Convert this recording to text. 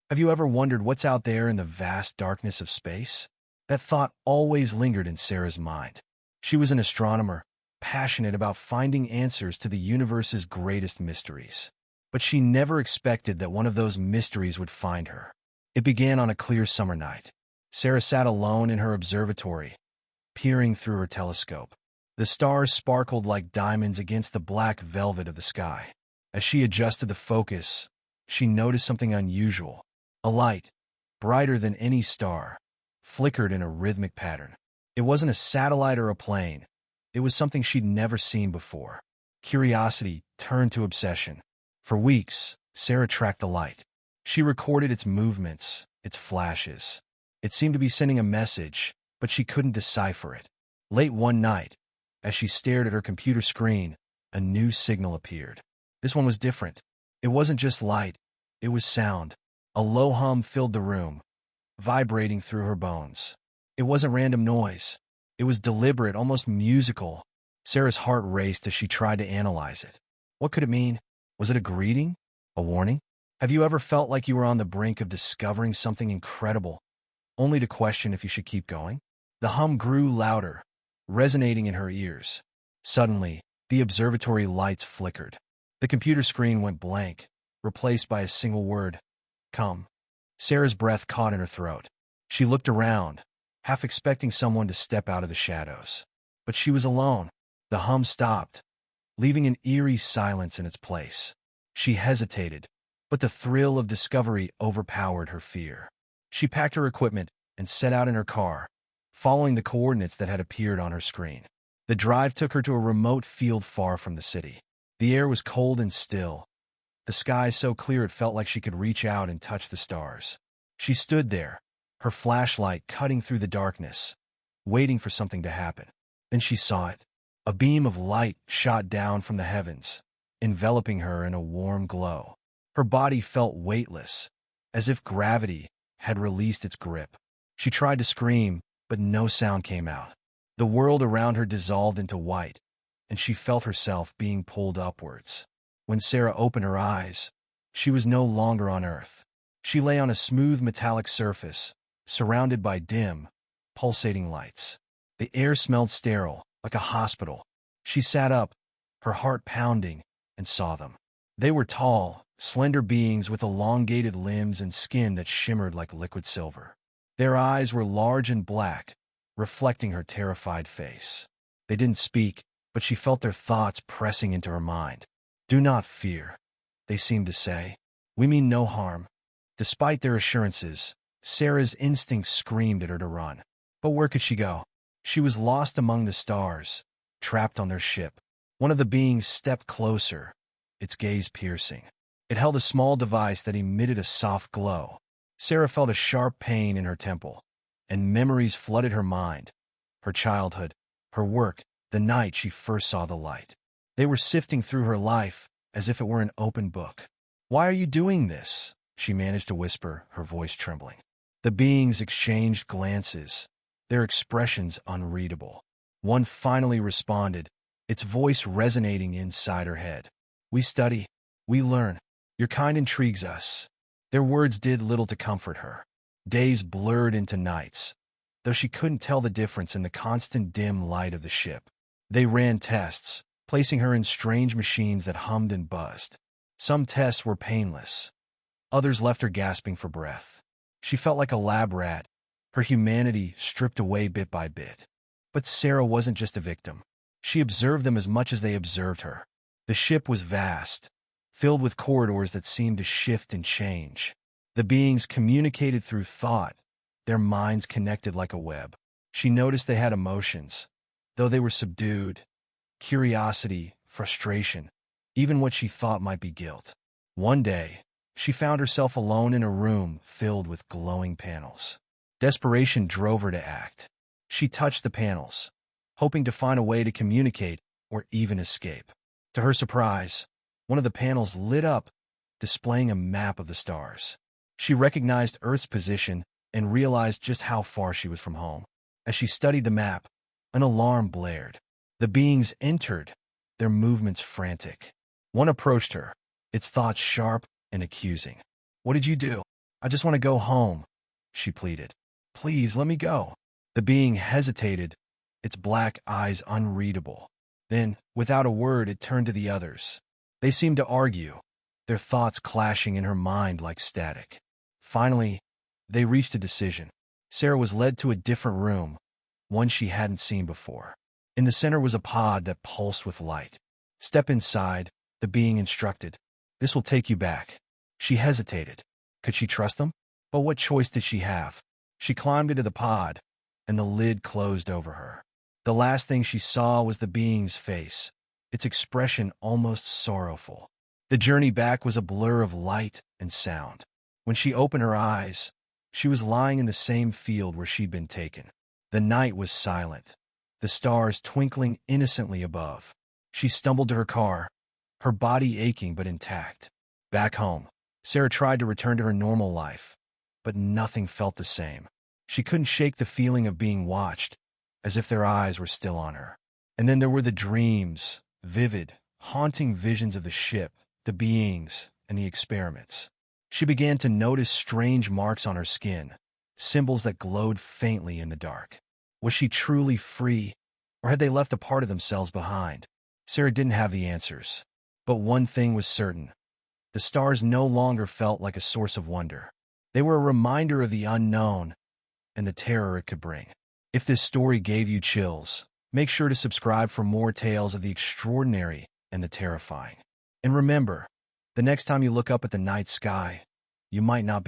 Have you ever wondered what's out there in the vast darkness of space? That thought always lingered in Sarah's mind. She was an astronomer, passionate about finding answers to the universe's greatest mysteries. But she never expected that one of those mysteries would find her. It began on a clear summer night. Sarah sat alone in her observatory, peering through her telescope. The stars sparkled like diamonds against the black velvet of the sky. As she adjusted the focus, she noticed something unusual. A light, brighter than any star, flickered in a rhythmic pattern. It wasn't a satellite or a plane. It was something she'd never seen before. Curiosity turned to obsession. For weeks, Sarah tracked the light. She recorded its movements, its flashes. It seemed to be sending a message, but she couldn't decipher it. Late one night, as she stared at her computer screen, a new signal appeared. This one was different. It wasn't just light, it was sound. A low hum filled the room, vibrating through her bones. It wasn't random noise. It was deliberate, almost musical. Sarah's heart raced as she tried to analyze it. What could it mean? Was it a greeting? A warning? Have you ever felt like you were on the brink of discovering something incredible, only to question if you should keep going? The hum grew louder, resonating in her ears. Suddenly, the observatory lights flickered. The computer screen went blank, replaced by a single word: come. Sarah's breath caught in her throat. She looked around, half expecting someone to step out of the shadows. But she was alone. The hum stopped, leaving an eerie silence in its place. She hesitated, but the thrill of discovery overpowered her fear. She packed her equipment and set out in her car, following the coordinates that had appeared on her screen. The drive took her to a remote field far from the city. The air was cold and still, the sky so clear it felt like she could reach out and touch the stars. She stood there, her flashlight cutting through the darkness, waiting for something to happen. Then she saw it. A beam of light shot down from the heavens, enveloping her in a warm glow. Her body felt weightless, as if gravity had released its grip. She tried to scream, but no sound came out. The world around her dissolved into white, and she felt herself being pulled upwards. When Sarah opened her eyes, she was no longer on Earth. She lay on a smooth metallic surface, surrounded by dim, pulsating lights. The air smelled sterile, like a hospital. She sat up, her heart pounding, and saw them. They were tall, slender beings with elongated limbs and skin that shimmered like liquid silver. Their eyes were large and black, reflecting her terrified face. They didn't speak, but she felt their thoughts pressing into her mind. "Do not fear," they seemed to say. "We mean no harm." Despite their assurances, Sarah's instincts screamed at her to run. But where could she go? She was lost among the stars, trapped on their ship. One of the beings stepped closer, its gaze piercing. It held a small device that emitted a soft glow. Sarah felt a sharp pain in her temple, and memories flooded her mind. Her childhood, her work, the night she first saw the light. They were sifting through her life as if it were an open book. "Why are you doing this?" she managed to whisper, her voice trembling. The beings exchanged glances, their expressions unreadable. One finally responded, its voice resonating inside her head. "We study, we learn. Your kind intrigues us." Their words did little to comfort her. Days blurred into nights, though she couldn't tell the difference in the constant dim light of the ship. They ran tests, placing her in strange machines that hummed and buzzed. Some tests were painless. Others left her gasping for breath. She felt like a lab rat, her humanity stripped away bit by bit. But Sarah wasn't just a victim. She observed them as much as they observed her. The ship was vast, filled with corridors that seemed to shift and change. The beings communicated through thought, their minds connected like a web. She noticed they had emotions, though they were subdued. Curiosity, frustration, even what she thought might be guilt. One day, she found herself alone in a room filled with glowing panels. Desperation drove her to act. She touched the panels, hoping to find a way to communicate or even escape. To her surprise, one of the panels lit up, displaying a map of the stars. She recognized Earth's position and realized just how far she was from home. As she studied the map, an alarm blared. The beings entered, their movements frantic. One approached her, its thoughts sharp and accusing. "What did you do?" I just want to go home, she pleaded. Please, let me go. The being hesitated, its black eyes unreadable. Then, without a word, it turned to the others. They seemed to argue, their thoughts clashing in her mind like static. Finally, they reached a decision. Sarah was led to a different room, one she hadn't seen before. In the center was a pod that pulsed with light. Step inside, the being instructed. This will take you back. She hesitated. Could she trust them? But what choice did she have? She climbed into the pod, and the lid closed over her. The last thing she saw was the being's face, its expression almost sorrowful. The journey back was a blur of light and sound. When she opened her eyes, she was lying in the same field where she'd been taken. The night was silent, the stars twinkling innocently above. She stumbled to her car, her body aching but intact. Back home, Sarah tried to return to her normal life, but nothing felt the same. She couldn't shake the feeling of being watched, as if their eyes were still on her. And then there were the dreams, vivid, haunting visions of the ship, the beings, and the experiments. She began to notice strange marks on her skin, symbols that glowed faintly in the dark. Was she truly free, or had they left a part of themselves behind? Sarah didn't have the answers. But one thing was certain. The stars no longer felt like a source of wonder. They were a reminder of the unknown and the terror it could bring. If this story gave you chills, make sure to subscribe for more tales of the extraordinary and the terrifying. And remember, the next time you look up at the night sky, you might not be